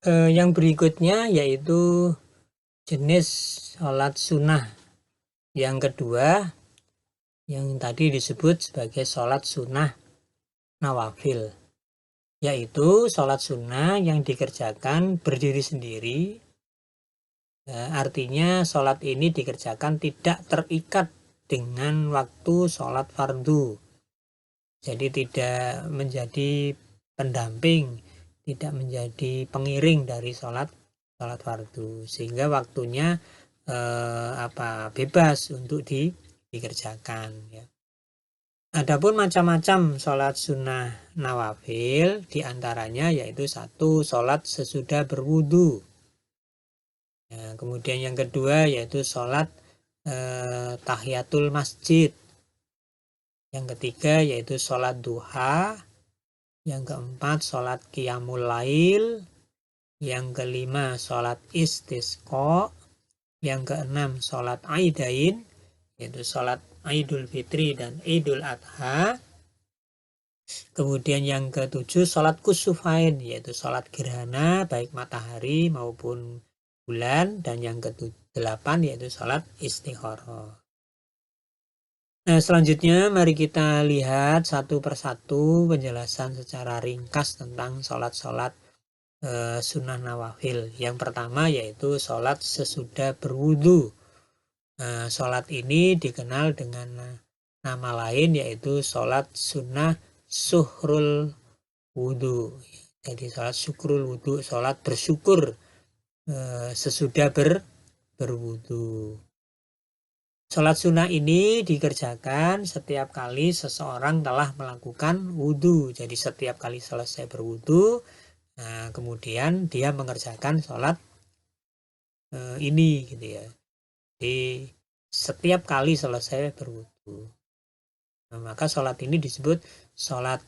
Yang berikutnya yaitu jenis sholat sunnah. Yang kedua, yang tadi disebut sebagai sholat sunnah nawafil, yaitu sholat sunnah yang dikerjakan berdiri sendiri. Artinya sholat ini dikerjakan tidak terikat dengan waktu sholat fardu. Jadi tidak menjadi pendamping, tidak menjadi pengiring dari sholat fardu, sehingga waktunya bebas untuk dikerjakan. Ya. Adapun macam-macam sholat sunnah nawafil, diantaranya yaitu satu, sholat sesudah berwudu. Ya, kemudian yang kedua yaitu sholat tahiyatul masjid. Yang ketiga yaitu sholat duha. Yang keempat sholat qiyamul lail. Yang kelima sholat istisqa. Yang keenam sholat aidain, yaitu sholat Idul Fitri dan Idul Adha. Kemudian yang ketujuh sholat kusufain, yaitu sholat gerhana baik matahari maupun bulan. Dan yang kedelapan yaitu sholat istikharah. Nah, selanjutnya mari kita lihat satu persatu penjelasan secara ringkas tentang sholat-sholat sunnah nawafil. Yang pertama yaitu sholat sesudah berwudu. Nah, sholat ini dikenal dengan nama lain yaitu sholat sunnah suhrul wudu. Jadi sholat syukrul wudu, sholat bersyukur sesudah berwudu. Sholat sunnah ini dikerjakan setiap kali seseorang telah melakukan wudu. Jadi setiap kali selesai berwudu, nah, kemudian dia mengerjakan sholat ini gitu ya. Jadi setiap kali selesai berwudu. Nah, maka sholat ini disebut sholat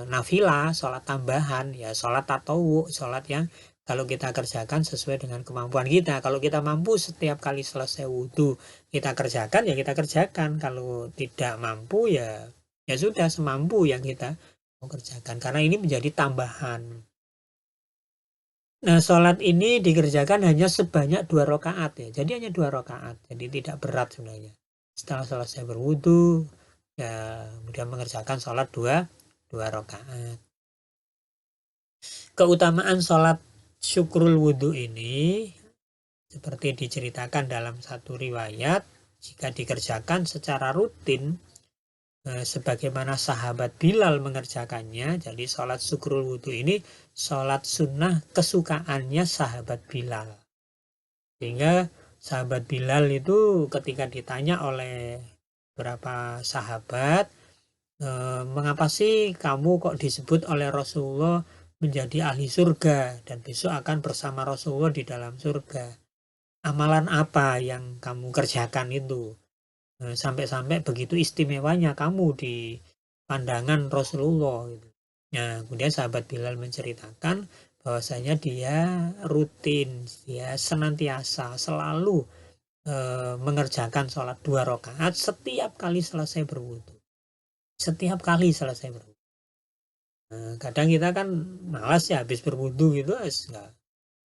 nafilah, sholat tambahan, ya sholat tatawu, sholat yang kalau kita kerjakan sesuai dengan kemampuan kita. Kalau kita mampu setiap kali selesai wudu kita kerjakan, ya kita kerjakan. Kalau tidak mampu ya sudah semampu yang kita mau kerjakan. Karena ini menjadi tambahan. Nah, sholat ini dikerjakan hanya sebanyak 2 rakaat ya. Jadi hanya 2 rakaat. Jadi tidak berat sebenarnya. Setelah selesai berwudu, ya kemudian mengerjakan sholat 2 rakaat. Keutamaan sholat syukrul wudu ini seperti diceritakan dalam satu riwayat, jika dikerjakan secara rutin sebagaimana sahabat Bilal mengerjakannya. Jadi sholat syukrul wudu ini sholat sunnah kesukaannya sahabat Bilal, sehingga sahabat Bilal itu ketika ditanya oleh beberapa sahabat, mengapa sih kamu kok disebut oleh Rasulullah menjadi ahli surga dan besok akan bersama Rasulullah di dalam surga, amalan apa yang kamu kerjakan itu sampai-sampai begitu istimewanya kamu di pandangan Rasulullah gitu. Nah, kemudian sahabat Bilal menceritakan bahwasanya dia rutin, dia senantiasa selalu mengerjakan sholat 2 rakaat setiap kali selesai berwudu. Setiap kali selesai berwudu. Nah, kadang kita kan malas ya habis berwudu gitu, enggak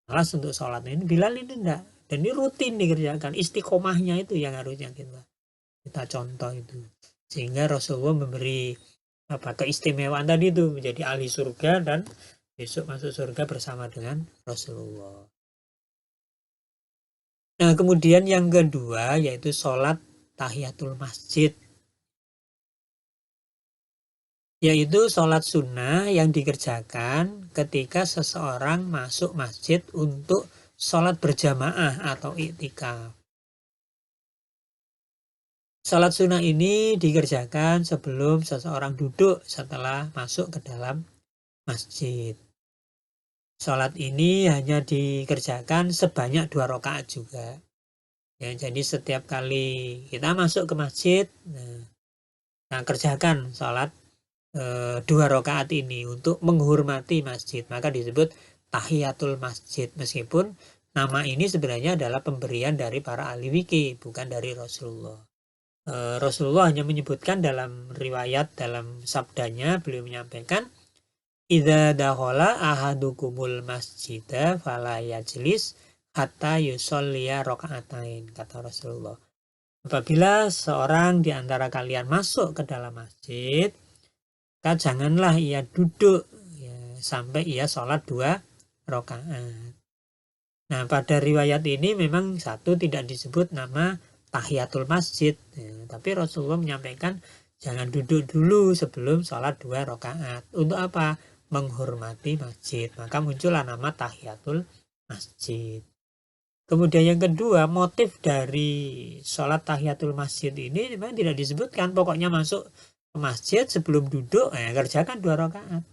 malas untuk sholat. Ini Bilal ini enggak, dan ini rutin dikerjakan. Istiqomahnya itu yang harusnya kita contoh itu, sehingga Rasulullah memberi keistimewaan tadi itu menjadi ahli surga dan besok masuk surga bersama dengan Rasulullah. Nah, kemudian yang kedua yaitu sholat tahiyatul masjid, yaitu sholat sunnah yang dikerjakan ketika seseorang masuk masjid untuk sholat berjamaah atau iktikaf. Sholat sunnah ini dikerjakan sebelum seseorang duduk setelah masuk ke dalam masjid. Sholat ini hanya dikerjakan sebanyak 2 rakaat juga. Ya, jadi setiap kali kita masuk ke masjid, nah kerjakan sholat 2 rakaat ini untuk menghormati masjid. Maka disebut tahiyatul masjid. Meskipun nama ini sebenarnya adalah pemberian dari para ahli fikih, bukan dari Rasulullah. Rasulullah hanya menyebutkan dalam riwayat, dalam sabdanya beliau menyampaikan idza dakhala ahadukumul masjida fala yajlis hatta yusolliya raka'atain, kata Rasulullah. Apabila seorang di antara kalian masuk ke dalam masjid, maka janganlah ia duduk ya, sampai ia sholat 2 rakaat. Nah, pada riwayat ini memang satu tidak disebut nama tahiyatul masjid, ya, tapi Rasulullah menyampaikan jangan duduk dulu sebelum sholat 2 rakaat. Untuk apa? Menghormati masjid. Maka muncullah nama tahiyatul masjid. Kemudian yang kedua, motif dari sholat tahiyatul masjid ini memang tidak disebutkan. Pokoknya masuk ke masjid sebelum duduk, kerjakan 2 rakaat.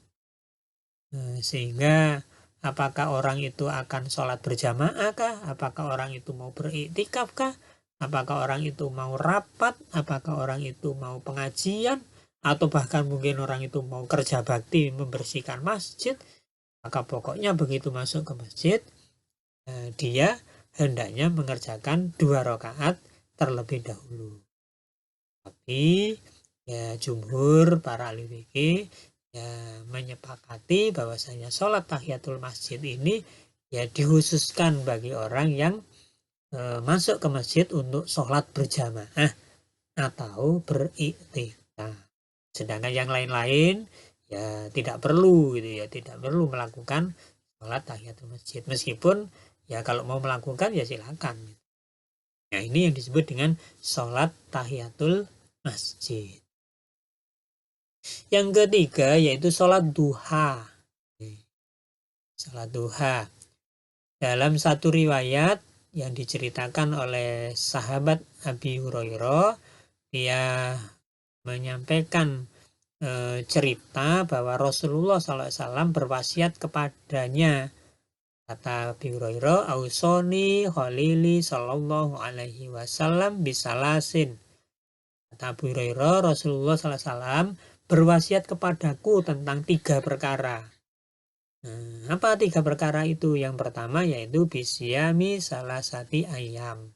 Sehingga apakah orang itu akan sholat berjamaah kah? Apakah orang itu mau beriktikaf kah? Apakah orang itu mau rapat? Apakah orang itu mau pengajian? Atau bahkan mungkin orang itu mau kerja bakti membersihkan masjid? Maka pokoknya begitu masuk ke masjid, dia hendaknya mengerjakan 2 rakaat terlebih dahulu. Tapi ya jumhur para ahli fikih ya menyepakati bahwasanya sholat tahiyatul masjid ini ya dikhususkan bagi orang yang masuk ke masjid untuk sholat berjamaah atau beriktikaf. Sedangkan yang lain-lain ya tidak perlu gitu ya, tidak perlu melakukan sholat tahiyatul masjid. Meskipun ya kalau mau melakukan ya silakan. Nah, ini yang disebut dengan sholat tahiyatul masjid. Yang ketiga yaitu sholat duha. Sholat duha. Dalam satu riwayat yang diceritakan oleh sahabat Abi Hurairah, dia menyampaikan cerita bahwa Rasulullah SAW berwasiat kepadanya. Kata Abi Hurairah, "Ausoni khalili sallallahu alaihi wasallam bisalasin." Kata Abu Hurairah, Rasulullah SAW berwasiat kepadaku tentang 3 perkara. Nah, apa 3 perkara itu? Yang pertama yaitu bisyami salasati ayam,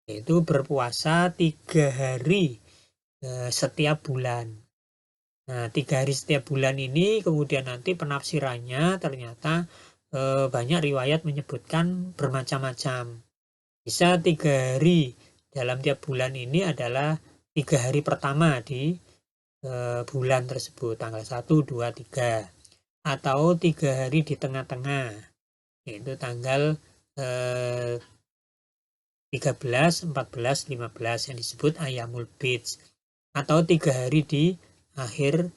yaitu berpuasa 3 hari setiap bulan. Nah, 3 hari setiap bulan ini kemudian nanti penafsirannya ternyata banyak riwayat menyebutkan bermacam-macam. Bisa 3 hari dalam tiap bulan ini adalah 3 hari pertama di bulan tersebut, tanggal 1, 2, 3. Atau 3 hari di tengah-tengah, yaitu tanggal 13, 14, 15 yang disebut Ayyamul Bid. Atau 3 hari di akhir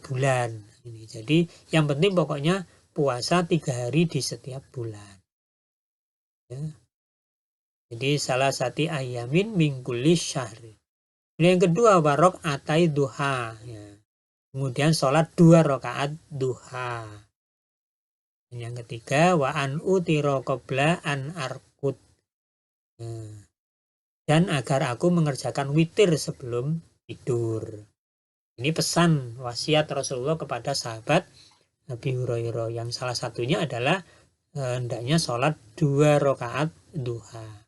bulan. Ini. Jadi yang penting pokoknya puasa 3 hari di setiap bulan. Ya. Jadi salah satu ayamin minggulis syahri. Yang kedua warok atai duha. Ya. Kemudian sholat 2 rakaat duha. Yang ketiga wa an utiro qabla an arkut. Dan agar aku mengerjakan witir sebelum tidur. Ini pesan wasiat Rasulullah kepada sahabat Abi Hurairah, yang salah satunya adalah hendaknya sholat 2 rakaat duha.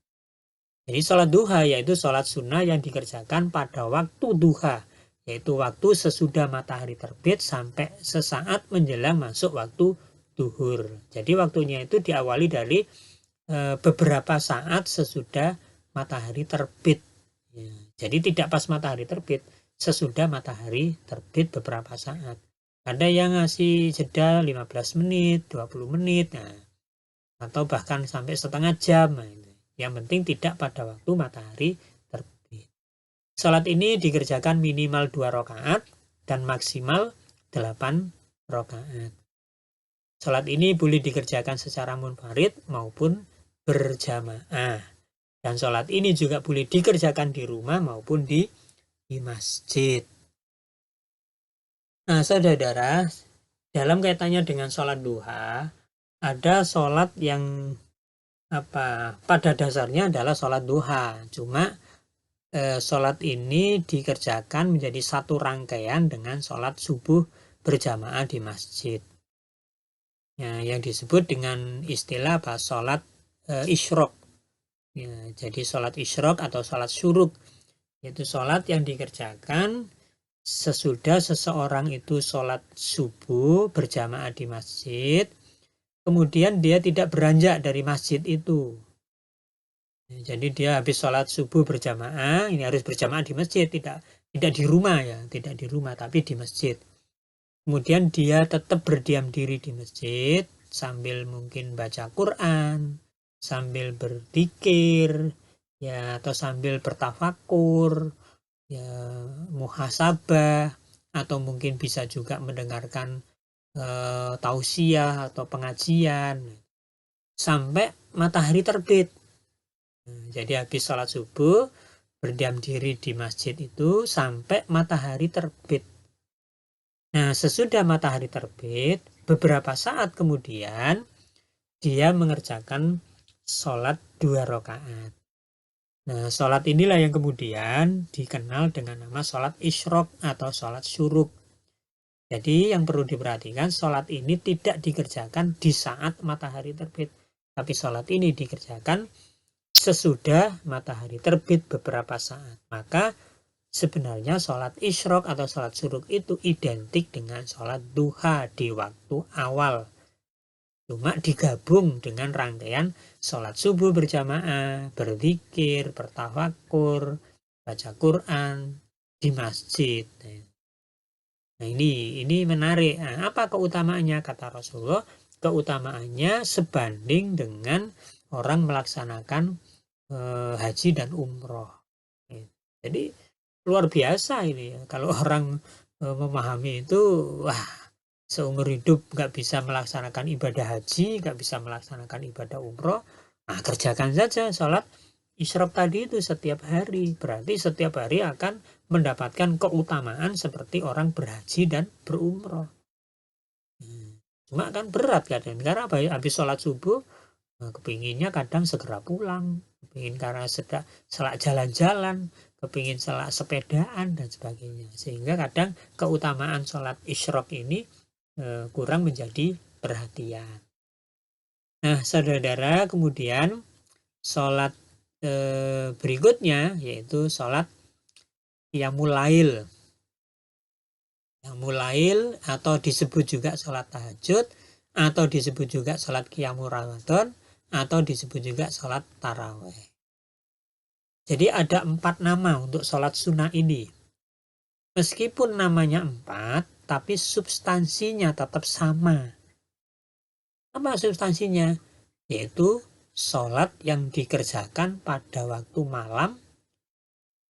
Jadi sholat duha yaitu sholat sunnah yang dikerjakan pada waktu duha, yaitu waktu sesudah matahari terbit sampai sesaat menjelang masuk waktu duhur. Jadi waktunya itu diawali dari beberapa saat sesudah matahari terbit. Ya, jadi tidak pas matahari terbit, sesudah matahari terbit beberapa saat. Ada yang ngasih jeda 15 menit, 20 menit, nah, atau bahkan sampai setengah jam. Nah, yang penting tidak pada waktu matahari terbit. Salat ini dikerjakan minimal 2 rakaat dan maksimal 8 rakaat. Salat ini boleh dikerjakan secara munfarid maupun berjamaah. Dan salat ini juga boleh dikerjakan di rumah maupun di masjid. Nah, saudara, dalam kaitannya dengan salat duha, ada salat yang pada dasarnya adalah salat duha. Cuma salat ini dikerjakan menjadi satu rangkaian dengan salat subuh berjamaah di masjid. Ya, yang disebut dengan istilah salat isyraq. Ya, jadi salat isyraq atau salat syuruk, yaitu salat yang dikerjakan sesudah seseorang itu sholat subuh berjamaah di masjid, kemudian dia tidak beranjak dari masjid itu. Jadi dia habis sholat subuh berjamaah, ini harus berjamaah di masjid, tidak di rumah ya, tidak di rumah tapi di masjid. Kemudian dia tetap berdiam diri di masjid sambil mungkin baca Quran, sambil berzikir, ya atau sambil bertafakur, ya muhasabah, atau mungkin bisa juga mendengarkan tausiah atau pengajian sampai matahari terbit. Jadi habis sholat subuh berdiam diri di masjid itu sampai matahari terbit. Nah, sesudah matahari terbit, beberapa saat kemudian dia mengerjakan sholat 2 rakaat. Nah, sholat inilah yang kemudian dikenal dengan nama sholat isyrok atau sholat syuruk. Jadi yang perlu diperhatikan, sholat ini tidak dikerjakan di saat matahari terbit, tapi sholat ini dikerjakan sesudah matahari terbit beberapa saat. Maka sebenarnya sholat isyrok atau sholat syuruk itu identik dengan sholat duha di waktu awal. Cuma digabung dengan rangkaian sholat subuh berjamaah, berzikir, bertafakur, baca Quran di masjid. Nah ini menarik. Nah, apa keutamaannya? Kata Rasulullah, keutamaannya sebanding dengan orang melaksanakan haji dan umroh. Jadi luar biasa ini ya. Kalau orang memahami itu, wah, seumur hidup nggak bisa melaksanakan ibadah haji, nggak bisa melaksanakan ibadah umroh, nah kerjakan saja sholat isyrok tadi itu setiap hari. Berarti setiap hari akan mendapatkan keutamaan seperti orang berhaji dan berumroh. Cuma kan berat kadang, karena habis sholat subuh kepinginnya kadang segera pulang, kepingin karena selak jalan-jalan, kepingin selak sepedaan dan sebagainya, sehingga kadang keutamaan sholat isyrok ini kurang menjadi perhatian. Nah saudara, kemudian sholat berikutnya yaitu sholat qiyamul lail. Qiyamul lail atau disebut juga sholat tahajud, atau disebut juga sholat qiyamul Ramadan, atau disebut juga sholat taraweh. Jadi ada 4 nama untuk sholat sunnah ini. Meskipun namanya 4, tapi substansinya tetap sama. Apa substansinya? Yaitu sholat yang dikerjakan pada waktu malam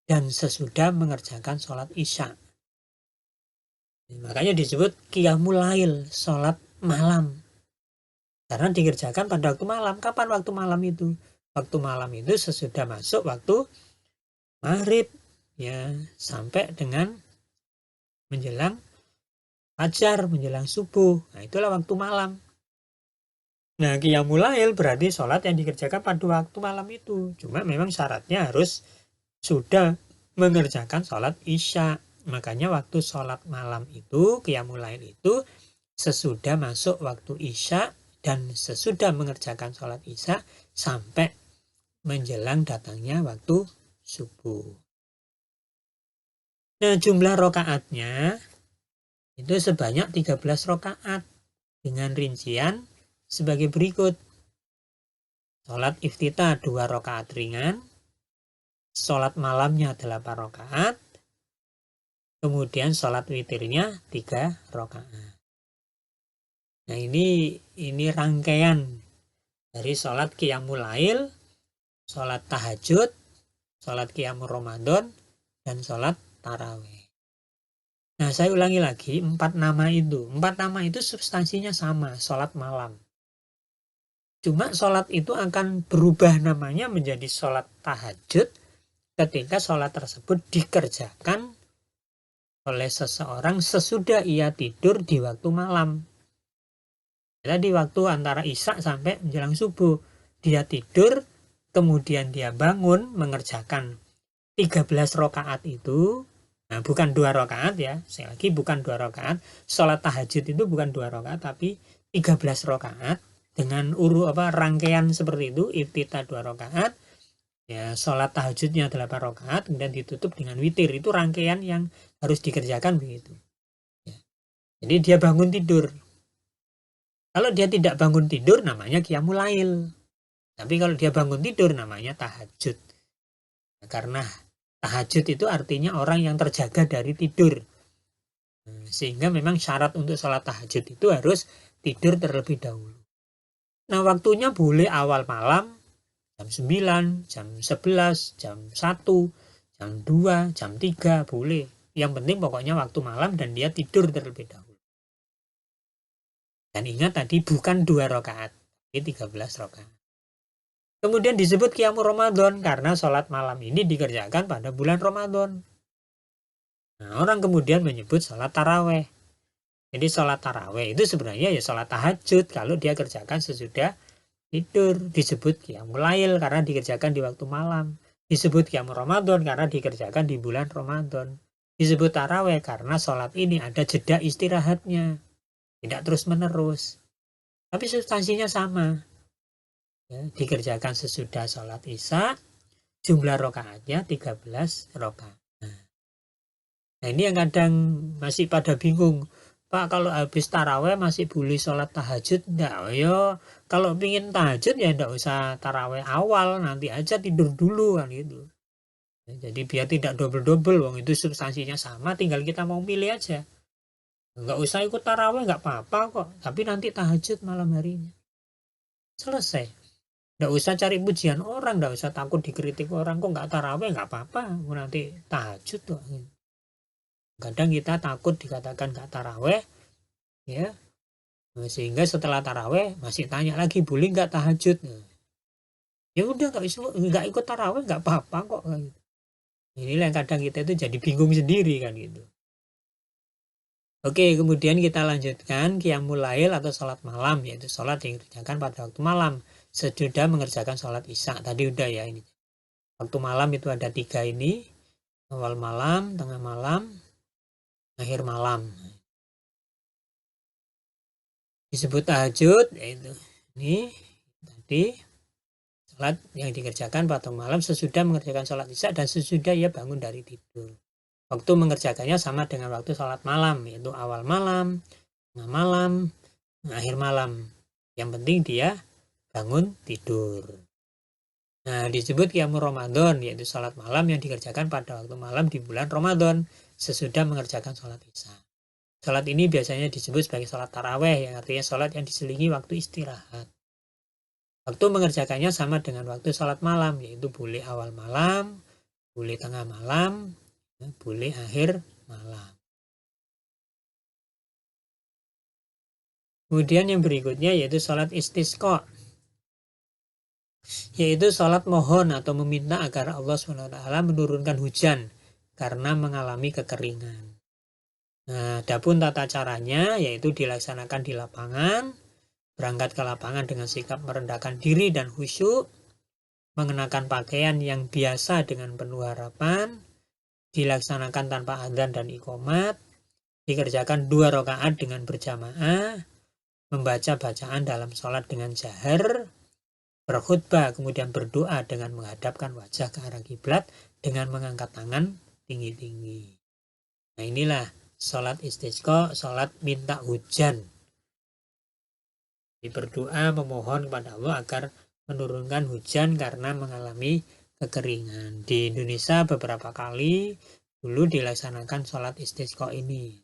dan sesudah mengerjakan sholat isya. Makanya disebut qiyamul lail, sholat malam. Karena dikerjakan pada waktu malam. Kapan waktu malam itu? Waktu malam itu sesudah masuk waktu maghrib, ya, sampai dengan menjelang fajar, menjelang subuh. Nah, itulah waktu malam. Nah, qiyamul lail berarti sholat yang dikerjakan pada waktu malam itu. Cuma memang syaratnya harus sudah mengerjakan sholat isya. Makanya waktu sholat malam itu, qiyamul lail itu sesudah masuk waktu isya dan sesudah mengerjakan sholat isya sampai menjelang datangnya waktu subuh. Nah, jumlah rokaatnya itu sebanyak 13 rokaat dengan rincian sebagai berikut. Sholat iftitah 2 rokaat ringan, sholat malamnya 8 rokaat, kemudian sholat witirnya 3 rokaat. Nah ini rangkaian dari sholat qiyamul lail, sholat tahajud, sholat qiyamul Ramadan, dan sholat taraweh. Nah saya ulangi lagi, 4 nama itu. 4 nama itu substansinya sama, sholat malam. Cuma sholat itu akan berubah namanya menjadi sholat tahajud ketika sholat tersebut dikerjakan oleh seseorang sesudah ia tidur di waktu malam. Jadi waktu antara isya sampai menjelang subuh dia tidur, kemudian dia bangun mengerjakan 13 rakaat itu. Nah, bukan 2 rakaat ya. Sekali lagi bukan 2 rakaat. Sholat tahajud itu bukan 2 rakaat tapi 13 rakaat dengan rangkaian seperti itu. Iftitah 2 rakaat, Ya, sholat tahajudnya 8 rakaat kemudian ditutup dengan witir. Itu rangkaian yang harus dikerjakan begitu. Ya. Jadi dia bangun tidur. Kalau dia tidak bangun tidur namanya qiyamul lail. Tapi kalau dia bangun tidur namanya tahajud. Karena tahajud itu artinya orang yang terjaga dari tidur. Sehingga memang syarat untuk sholat tahajud itu harus tidur terlebih dahulu. Nah, waktunya boleh awal malam, jam 9, jam 11, jam 1, jam 2, jam 3, boleh. Yang penting pokoknya waktu malam dan dia tidur terlebih dahulu. Dan ingat tadi bukan 2 rakaat, tapi 13 rakaat. Kemudian disebut qiyamul Ramadan karena sholat malam ini dikerjakan pada bulan Ramadan. Nah, orang kemudian menyebut sholat taraweh. Jadi sholat taraweh itu sebenarnya ya sholat tahajud kalau dia kerjakan sesudah tidur. Disebut qiyamul lail karena dikerjakan di waktu malam. Disebut qiyamul Ramadan karena dikerjakan di bulan Ramadan. Disebut taraweh karena sholat ini ada jeda istirahatnya. Tidak terus menerus. Tapi substansinya sama. Ya, dikerjakan sesudah sholat isya, jumlah rakaatnya 13 rakaat. Nah, ini yang kadang masih pada bingung. Pak, kalau habis taraweh masih boleh sholat tahajud? Enggak, yo. Kalau pingin tahajud ya enggak usah taraweh awal, nanti aja tidur dulu kan gitu. Ya, jadi biar tidak double-double, wong itu substansinya sama, tinggal kita mau pilih aja. Enggak usah ikut taraweh, enggak apa-apa kok. Tapi nanti tahajud malam harinya. Selesai. Enggak usah cari pujian orang, enggak usah takut dikritik orang, kok enggak taraweh, enggak apa-apa. Nanti tahajud kok. Kadang kita takut dikatakan enggak taraweh, ya. Sehingga setelah taraweh masih tanya lagi boleh nggak tahajud? Ya udah nggak ikut taraweh nggak apa-apa kok. Inilah yang kadang kita itu jadi bingung sendiri kan gitu. Oke, kemudian kita lanjutkan qiyamul lail atau sholat malam, yaitu sholat yang dikerjakan pada waktu malam sesudah mengerjakan sholat isya. Tadi udah ya ini. Waktu malam itu ada 3 ini, awal malam, tengah malam, akhir malam. Disebut tahajud, yaitu ini tadi sholat yang dikerjakan pada malam sesudah mengerjakan sholat isya dan sesudah ia bangun dari tidur. Waktu mengerjakannya sama dengan waktu sholat malam, yaitu awal malam, tengah malam, akhir malam. Yang penting dia bangun tidur. Nah, disebut qiyamul Ramadan, yaitu sholat malam yang dikerjakan pada waktu malam di bulan Ramadan sesudah mengerjakan sholat isya. Sholat ini biasanya disebut sebagai sholat taraweh, yang artinya sholat yang diselingi waktu istirahat. Waktu mengerjakannya sama dengan waktu sholat malam, yaitu boleh awal malam, boleh tengah malam, boleh akhir malam. Kemudian yang berikutnya yaitu sholat istisqa, yaitu sholat mohon atau meminta agar Allah SWT menurunkan hujan karena mengalami kekeringan. Nah, adapun tata caranya yaitu dilaksanakan di lapangan, berangkat ke lapangan dengan sikap merendahkan diri dan khusyuk, mengenakan pakaian yang biasa dengan penuh harapan, dilaksanakan tanpa adzan dan iqomat, dikerjakan 2 rakaat dengan berjamaah, membaca bacaan dalam sholat dengan jahar, berkhutbah kemudian berdoa dengan menghadapkan wajah ke arah kiblat dengan mengangkat tangan tinggi-tinggi. Nah, inilah sholat istisqa, sholat minta hujan. Berdoa memohon kepada Allah agar menurunkan hujan karena mengalami kekeringan. Di Indonesia beberapa kali dulu dilaksanakan sholat istisqa ini.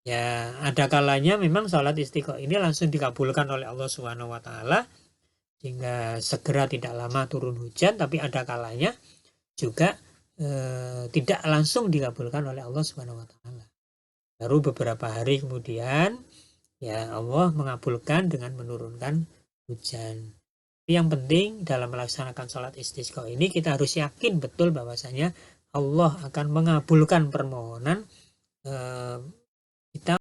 Ya, ada kalanya memang sholat istisqa ini langsung dikabulkan oleh Allah Subhanahu wa taala sehingga segera tidak lama turun hujan, tapi ada kalanya juga tidak langsung dikabulkan oleh Allah Subhanahu wa taala. Baru beberapa hari kemudian ya Allah mengabulkan dengan menurunkan hujan. Yang penting dalam melaksanakan sholat istisqa ini kita harus yakin betul bahwasanya Allah akan mengabulkan permohonan kita